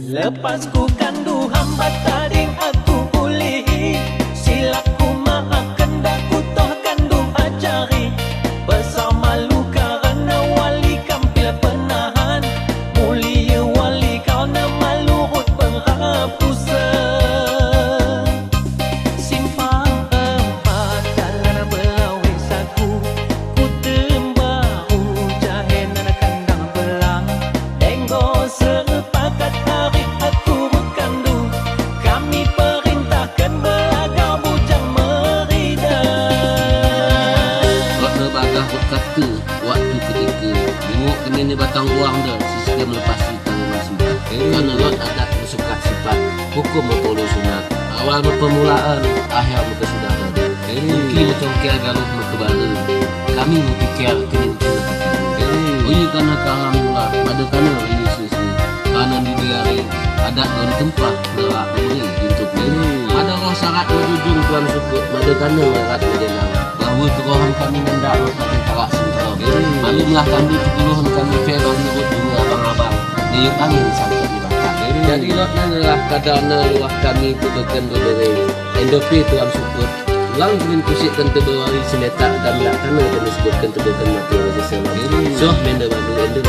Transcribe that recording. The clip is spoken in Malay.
Lepas ku kandu hambat taring aku ulihi, silaku maafkan daku toh kandu ajari. Bersama lu karena wali kampil penahan, mulia wali karena malurut penghapusan. Simpang empat dalam belawis aku, ku tembahu jahen dan kandang belang. Denggo sepakat tarik aku berkandu, kami perintahkan belagar bujang merida. Waktu bagah berkata waktu ketika bingok kena batang uang dah sistem lepas hutang masih. Kerana lot adat bersukat sifat hukum berpuluh sunat. Awal berpermulaan, akhir berkesudahan. Mungkin bercongkel galuh berkebala. Kami berfikir kena ini karena kami mula pada kana ini sisi. Karena di diari adat don tempat berak beri untuk ini. Ada roh syarat berjujung tuan suku pada kana merat menjelang. Bahawa kerohan kami mendak pada tarak sentral. Malumlah kami kepuluhan kami febang menurut dua abang-abang. Niup angin sampai dibakar. Jadi lotnya adalah kadana luah kami kebekan berberi. Endopi tuan suku. Lang ingin kusikkan tebawari seletak dan tak tanah dan disebutkan tebakan mati wajah selam. So, benda baru endo